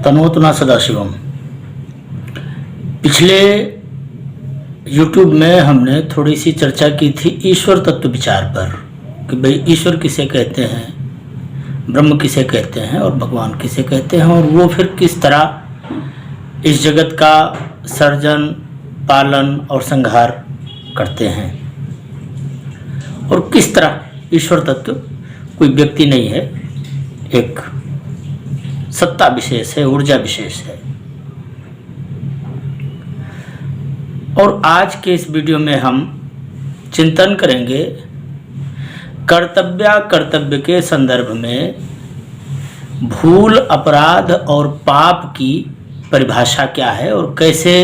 तनोतना सदाशिवम। पिछले YouTube में हमने थोड़ी सी चर्चा की थी ईश्वर तत्व विचार पर कि भाई ईश्वर किसे कहते हैं, ब्रह्म किसे कहते हैं और भगवान किसे कहते हैं, और वो फिर किस तरह इस जगत का सर्जन, पालन और संहार करते हैं, और किस तरह ईश्वर तत्व कोई व्यक्ति नहीं है, एक सत्ता विशेष है, ऊर्जा विशेष है। और आज के इस वीडियो में हम चिंतन करेंगे कर्तव्य के संदर्भ में भूल, अपराध और पाप की परिभाषा क्या है और कैसे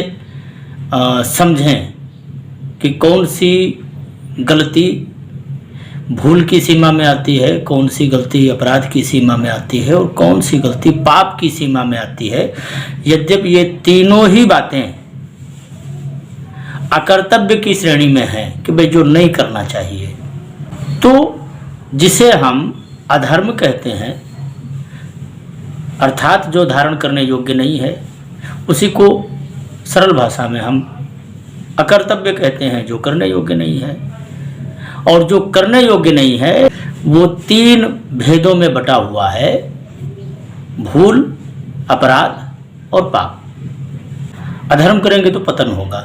समझें कि कौन सी गलती भूल की सीमा में आती है, कौन सी गलती अपराध की सीमा में आती है और कौन सी गलती पाप की सीमा में आती है। यद्यपि ये तीनों ही बातें अकर्तव्य की श्रेणी में है कि भाई जो नहीं करना चाहिए, तो जिसे हम अधर्म कहते हैं, अर्थात जो धारण करने योग्य नहीं है, उसी को सरल भाषा में हम अकर्तव्य कहते हैं, जो करने योग्य नहीं है। और जो करने योग्य नहीं है वो तीन भेदों में बटा हुआ है: भूल, अपराध और पाप। अधर्म करेंगे तो पतन होगा,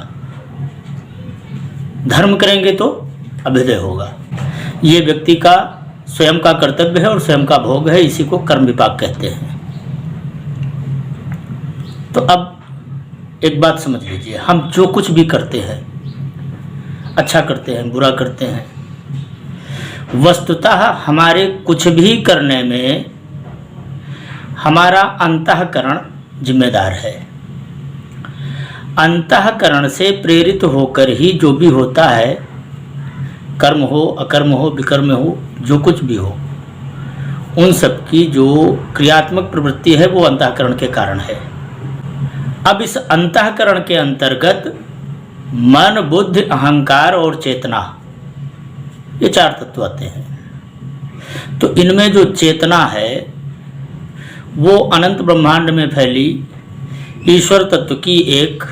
धर्म करेंगे तो अभ्युदय होगा। ये व्यक्ति का स्वयं का कर्तव्य है और स्वयं का भोग है, इसी को कर्म विपाक कहते हैं। तो अब एक बात समझ लीजिए, हम जो कुछ भी करते हैं, अच्छा करते हैं, बुरा करते हैं, वस्तुतः हमारे कुछ भी करने में हमारा अंतःकरण जिम्मेदार है। अंतःकरण से प्रेरित होकर ही जो भी होता है, कर्म हो, अकर्म हो, विकर्म हो, जो कुछ भी हो, उन सब की जो क्रियात्मक प्रवृत्ति है वो अंतःकरण के कारण है। अब इस अंतःकरण के अंतर्गत मन, बुद्धि, अहंकार और चेतना, ये चार तत्व आते हैं। तो इनमें जो चेतना है वो अनंत ब्रह्मांड में फैली ईश्वर तत्व की एक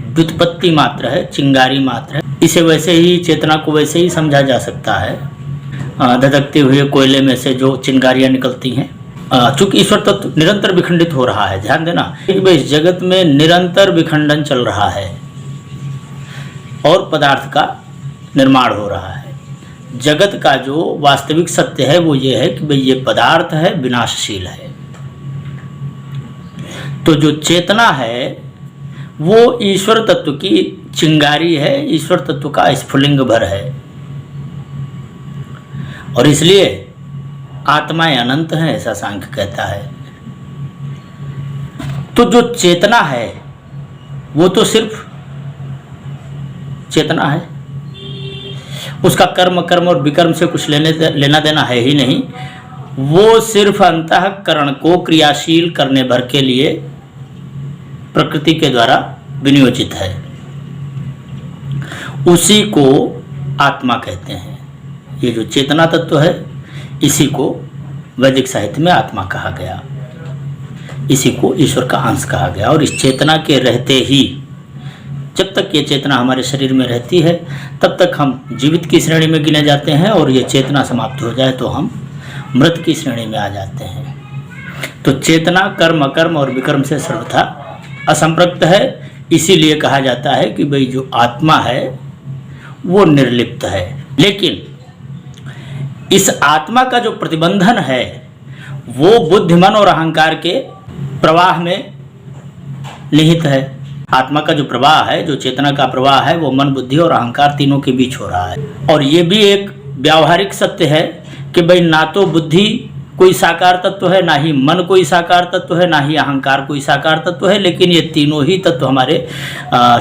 व्युत्पत्ति मात्र है, चिंगारी मात्र है। इसे वैसे ही, चेतना को वैसे ही समझा जा सकता है धधकते हुए कोयले में से जो चिंगारियां निकलती हैं। चूंकि ईश्वर तत्व निरंतर विखंडित हो रहा है, ध्यान देना, इस जगत में निरंतर विखंडन चल रहा है और पदार्थ का निर्माण हो रहा है। जगत का जो वास्तविक सत्य है वो ये है कि भाई ये पदार्थ है, विनाशशील है। तो जो चेतना है वो ईश्वर तत्व की चिंगारी है, ईश्वर तत्व का स्फुलिंग भर है, और इसलिए आत्माएं अनंत हैं, ऐसा सांख्य कहता है। तो जो चेतना है वो तो सिर्फ चेतना है, उसका कर्म और विकर्म से कुछ लेना देना है ही नहीं। वो सिर्फ अंतःकरण को क्रियाशील करने भर के लिए प्रकृति के द्वारा विनियोजित है, उसी को आत्मा कहते हैं। ये जो चेतना तत्व है इसी को वैदिक साहित्य में आत्मा कहा गया, इसी को ईश्वर का अंश कहा गया। और इस चेतना के रहते ही, जब तक ये चेतना हमारे शरीर में रहती है तब तक हम जीवित की श्रेणी में गिने जाते हैं, और ये चेतना समाप्त हो जाए तो हम मृत की श्रेणी में आ जाते हैं। तो चेतना कर्म, अकर्म और विकर्म से सर्वथा असंपृक्त है। इसीलिए कहा जाता है कि भाई जो आत्मा है वो निर्लिप्त है। लेकिन इस आत्मा का जो प्रतिबंधन है वो बुद्धि, मन और अहंकार के प्रवाह में निहित है। आत्मा का जो प्रवाह है, जो चेतना का प्रवाह है, वो मन, बुद्धि और अहंकार तीनों के बीच हो रहा है। और ये भी एक व्यावहारिक सत्य है कि भाई ना तो बुद्धि कोई साकार तत्व है, ना ही मन कोई साकार तत्व है, ना ही अहंकार कोई साकार तत्व है, लेकिन ये तीनों ही तत्व हमारे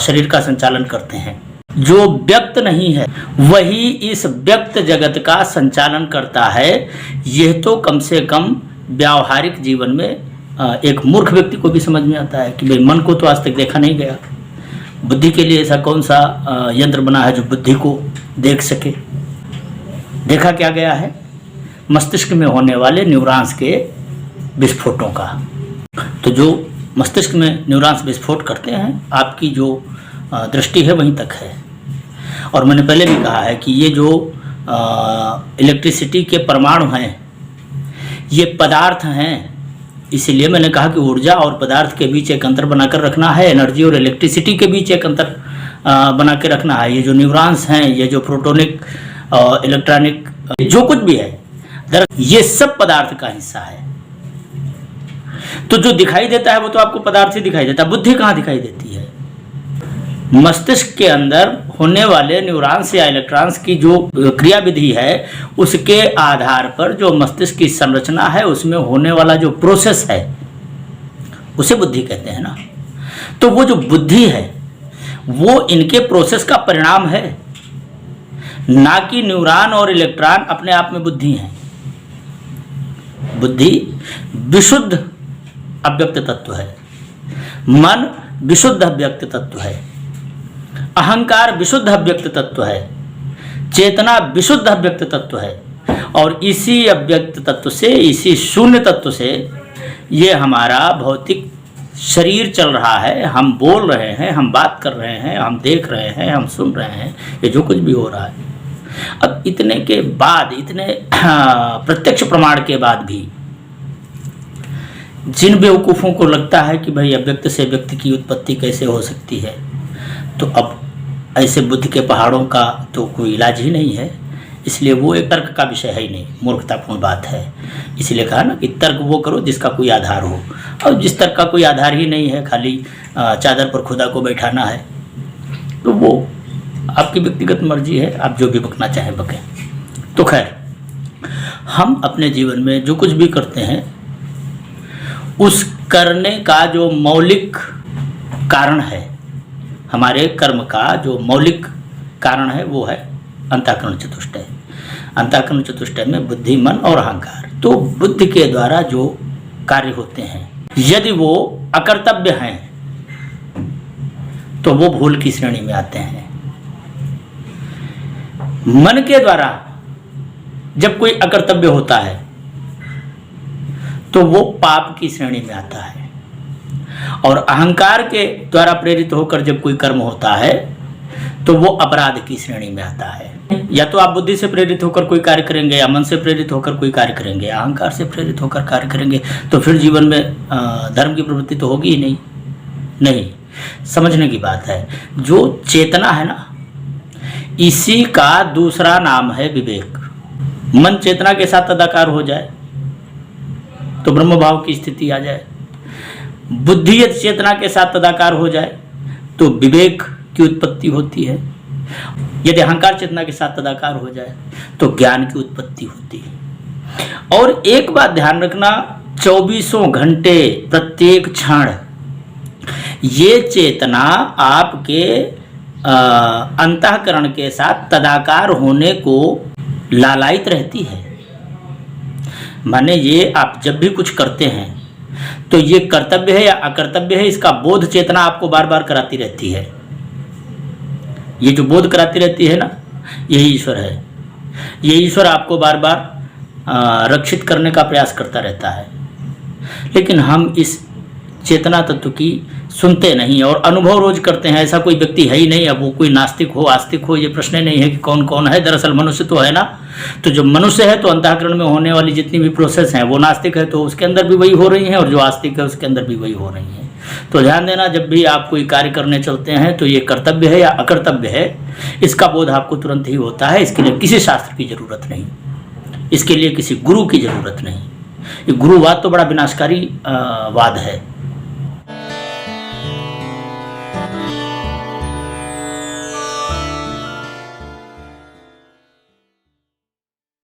शरीर का संचालन करते हैं। जो व्यक्त नहीं है वही इस व्यक्त जगत का संचालन करता है। यह तो कम से कम व्यावहारिक जीवन में एक मूर्ख व्यक्ति को भी समझ में आता है कि भाई मन को तो आज तक देखा नहीं गया, बुद्धि के लिए ऐसा कौन सा यंत्र बना है जो बुद्धि को देख सके। देखा क्या गया है? मस्तिष्क में होने वाले न्यूरॉन्स के विस्फोटों का। तो जो मस्तिष्क में न्यूरॉन्स विस्फोट करते हैं, आपकी जो दृष्टि है वहीं तक है। और मैंने पहले भी कहा है कि ये जो इलेक्ट्रिसिटी के परमाणु हैं ये पदार्थ हैं, इसीलिए मैंने कहा कि ऊर्जा और पदार्थ के बीच एक अंतर बनाकर रखना है, एनर्जी और इलेक्ट्रिसिटी के बीच एक अंतर बना के रखना है। ये जो न्यूरॉन्स हैं, ये जो प्रोटोनिक इलेक्ट्रॉनिक जो कुछ भी है, ये सब पदार्थ का हिस्सा है। तो जो दिखाई देता है वो तो आपको पदार्थ ही दिखाई देता है, बुद्धि कहाँ दिखाई देती है? मस्तिष्क के अंदर होने वाले न्यूरॉन्स या इलेक्ट्रॉन्स की जो क्रिया विधि है उसके आधार पर जो मस्तिष्क की संरचना है उसमें होने वाला जो प्रोसेस है उसे बुद्धि कहते हैं ना। तो वो जो बुद्धि है वो इनके प्रोसेस का परिणाम है, ना कि न्यूरॉन और इलेक्ट्रॉन अपने आप में बुद्धि हैं। बुद्धि विशुद्ध अव्यक्त तत्व है, मन विशुद्ध अव्यक्त तत्व है, अहंकार विशुद्ध अव्यक्त तत्व है, चेतना विशुद्ध अव्यक्त तत्व है। और इसी अव्यक्त तत्व से, इसी शून्य तत्व से ये हमारा भौतिक शरीर चल रहा है, हम बोल रहे हैं, हम बात कर रहे हैं, हम देख रहे हैं, हम सुन रहे हैं, ये जो कुछ भी हो रहा है। अब इतने के बाद, इतने प्रत्यक्ष प्रमाण के बाद भी जिन बेवकूफ़ों को लगता है कि भाई अव्यक्त से व्यक्ति की उत्पत्ति कैसे हो सकती है, तो अब ऐसे बुद्ध के पहाड़ों का तो कोई इलाज ही नहीं है। इसलिए वो एक तर्क का विषय है ही नहीं, मूर्खतापूर्ण बात है। इसलिए कहा ना कि तर्क वो करो जिसका कोई आधार हो, और जिस तर्क का कोई आधार ही नहीं है, खाली चादर पर खुदा को बैठाना है, तो वो आपकी व्यक्तिगत मर्जी है, आप जो भी बकना चाहें बकें। तो खैर, हम अपने जीवन में जो कुछ भी करते हैं उस करने का जो मौलिक कारण है, हमारे कर्म का जो मौलिक कारण है वो है अंतःकरण चतुष्टय। अंतःकरण चतुष्टय में बुद्धि, मन और अहंकार। तो बुद्धि के द्वारा जो कार्य होते हैं यदि वो अकर्तव्य हैं तो वो भूल की श्रेणी में आते हैं। मन के द्वारा जब कोई अकर्तव्य होता है तो वो पाप की श्रेणी में आता है। और अहंकार के द्वारा प्रेरित होकर जब कोई कर्म होता है तो वो अपराध की श्रेणी में आता है। या तो आप बुद्धि से प्रेरित होकर कोई कार्य करेंगे, या मन से प्रेरित होकर कोई कार्य करेंगे, अहंकार से प्रेरित होकर कार्य करेंगे, तो फिर जीवन में धर्म की प्रवृत्ति तो होगी ही नहीं। समझने की बात है, जो चेतना है ना, इसी का दूसरा नाम है विवेक। मन चेतना के साथ तदाकार हो जाए तो ब्रह्म भाव की स्थिति आ जाए, बुद्धि चेतना के साथ तदाकार हो जाए तो विवेक की उत्पत्ति होती है, यदि अहंकार चेतना के साथ तदाकार हो जाए तो ज्ञान की उत्पत्ति होती है। और एक बात ध्यान रखना, 24 घंटे प्रत्येक क्षण ये चेतना आपके अंतःकरण के साथ तदाकार होने को लालायित रहती है। माने ये आप जब भी कुछ करते हैं तो ये कर्तव्य है या अकर्तव्य है, इसका बोध चेतना आपको बार बार कराती रहती है। ये जो बोध कराती रहती है ना, यही ईश्वर है। ये ईश्वर आपको बार बार रक्षित करने का प्रयास करता रहता है। लेकिन हम इस चेतना तत्व की सुनते नहीं और अनुभव रोज करते हैं। ऐसा कोई व्यक्ति है ही नहीं, अब वो कोई नास्तिक हो आस्तिक हो, ये प्रश्न नहीं है कि कौन कौन है। दरअसल मनुष्य तो है ना, तो जो मनुष्य है तो अंतःकरण में होने वाली जितनी भी प्रोसेस हैं वो नास्तिक है तो उसके अंदर भी वही हो रही हैं, और जो आस्तिक है उसके अंदर भी वही हो रही हैं। तो ध्यान देना, जब भी आप कोई कार्य करने चलते हैं तो ये कर्तव्य है या अकर्तव्य है, इसका बोध आपको तुरंत ही होता है। इसके लिए किसी शास्त्र की जरूरत नहीं, इसके लिए किसी गुरु की जरूरत नहीं। ये गुरुवाद तो बड़ा विनाशकारी वाद है।